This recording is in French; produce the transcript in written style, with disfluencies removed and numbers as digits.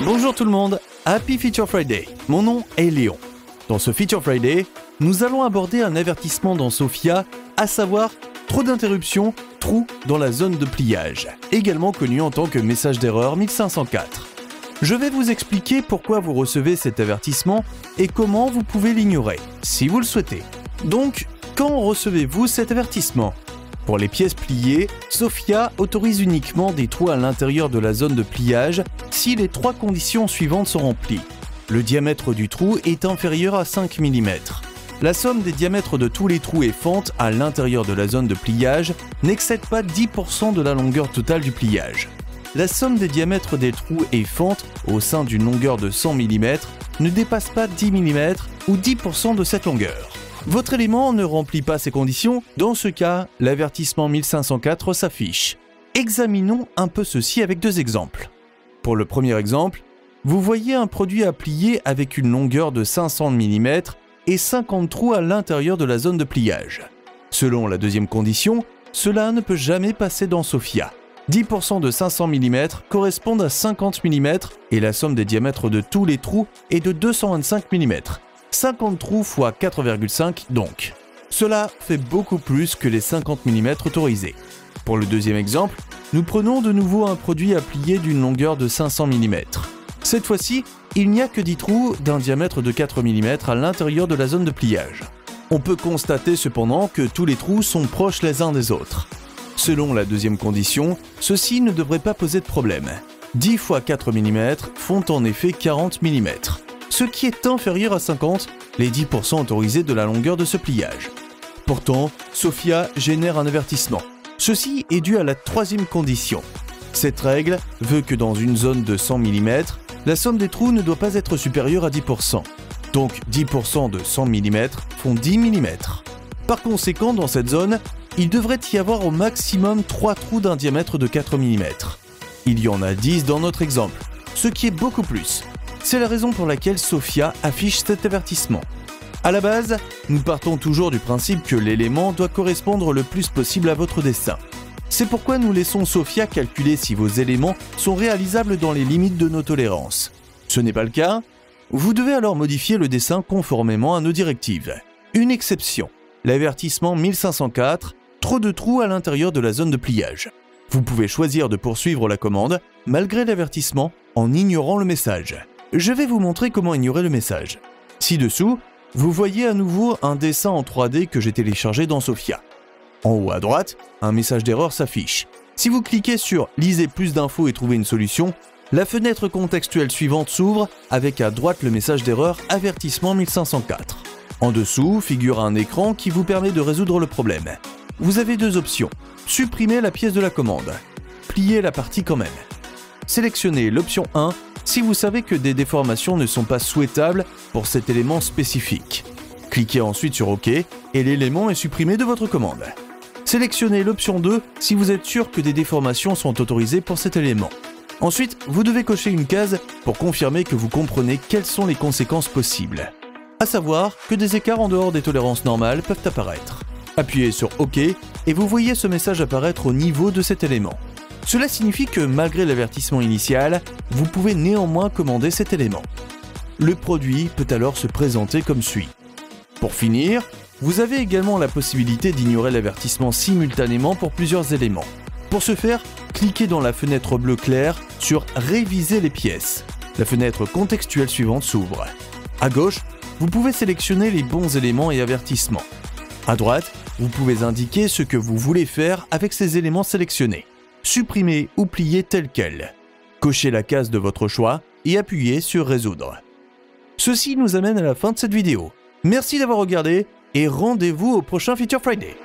Bonjour tout le monde, Happy Feature Friday, mon nom est Léon. Dans ce Feature Friday, nous allons aborder un avertissement dans Sophia, à savoir trop d'interruptions, trou dans la zone de pliage, également connu en tant que message d'erreur 1504. Je vais vous expliquer pourquoi vous recevez cet avertissement et comment vous pouvez l'ignorer, si vous le souhaitez. Donc, quand recevez-vous cet avertissement ? Pour les pièces pliées, Sophia autorise uniquement des trous à l'intérieur de la zone de pliage si les trois conditions suivantes sont remplies. Le diamètre du trou est inférieur à 5 mm. La somme des diamètres de tous les trous et fentes à l'intérieur de la zone de pliage n'excède pas 10% de la longueur totale du pliage. La somme des diamètres des trous et fentes au sein d'une longueur de 100 mm ne dépasse pas 10 mm ou 10% de cette longueur. Votre élément ne remplit pas ces conditions, dans ce cas, l'avertissement 1504 s'affiche. Examinons un peu ceci avec deux exemples. Pour le premier exemple, vous voyez un produit à plier avec une longueur de 500 mm et 50 trous à l'intérieur de la zone de pliage. Selon la deuxième condition, cela ne peut jamais passer dans Sophia. 10% de 500 mm correspondent à 50 mm et la somme des diamètres de tous les trous est de 225 mm. 50 trous x 4,5 donc. Cela fait beaucoup plus que les 50 mm autorisés. Pour le deuxième exemple, nous prenons de nouveau un produit à plier d'une longueur de 500 mm. Cette fois-ci, il n'y a que 10 trous d'un diamètre de 4 mm à l'intérieur de la zone de pliage. On peut constater cependant que tous les trous sont proches les uns des autres. Selon la deuxième condition, ceci ne devrait pas poser de problème. 10 x 4 mm font en effet 40 mm. Ce qui est inférieur à 50, les 10% autorisés de la longueur de ce pliage. Pourtant, Sophia génère un avertissement. Ceci est dû à la troisième condition. Cette règle veut que dans une zone de 100 mm, la somme des trous ne doit pas être supérieure à 10%. Donc 10% de 100 mm font 10 mm. Par conséquent, dans cette zone, il devrait y avoir au maximum 3 trous d'un diamètre de 4 mm. Il y en a 10 dans notre exemple, ce qui est beaucoup plus. C'est la raison pour laquelle Sophia affiche cet avertissement. À la base, nous partons toujours du principe que l'élément doit correspondre le plus possible à votre dessin. C'est pourquoi nous laissons Sophia calculer si vos éléments sont réalisables dans les limites de nos tolérances. Ce n'est pas le cas, vous devez alors modifier le dessin conformément à nos directives. Une exception, l'avertissement 1504, trop de trous à l'intérieur de la zone de pliage. Vous pouvez choisir de poursuivre la commande malgré l'avertissement en ignorant le message. Je vais vous montrer comment ignorer le message. Ci-dessous, vous voyez à nouveau un dessin en 3D que j'ai téléchargé dans Sophia. En haut à droite, un message d'erreur s'affiche. Si vous cliquez sur « Lisez plus d'infos et trouvez une solution », la fenêtre contextuelle suivante s'ouvre avec à droite le message d'erreur « Avertissement 1504 ». En dessous figure un écran qui vous permet de résoudre le problème. Vous avez deux options. Supprimer la pièce de la commande. Plier la partie quand même. Sélectionnez l'option 1 si vous savez que des déformations ne sont pas souhaitables pour cet élément spécifique. Cliquez ensuite sur OK et l'élément est supprimé de votre commande. Sélectionnez l'option 2 si vous êtes sûr que des déformations sont autorisées pour cet élément. Ensuite, vous devez cocher une case pour confirmer que vous comprenez quelles sont les conséquences possibles. À savoir que des écarts en dehors des tolérances normales peuvent apparaître. Appuyez sur OK et vous voyez ce message apparaître au niveau de cet élément. Cela signifie que malgré l'avertissement initial, vous pouvez néanmoins commander cet élément. Le produit peut alors se présenter comme suit. Pour finir, vous avez également la possibilité d'ignorer l'avertissement simultanément pour plusieurs éléments. Pour ce faire, cliquez dans la fenêtre bleue claire sur « Réviser les pièces ». La fenêtre contextuelle suivante s'ouvre. À gauche, vous pouvez sélectionner les bons éléments et avertissements. À droite, vous pouvez indiquer ce que vous voulez faire avec ces éléments sélectionnés. Supprimez ou plier tel quel. Cochez la case de votre choix et appuyez sur Résoudre. Ceci nous amène à la fin de cette vidéo. Merci d'avoir regardé et rendez-vous au prochain Feature Friday.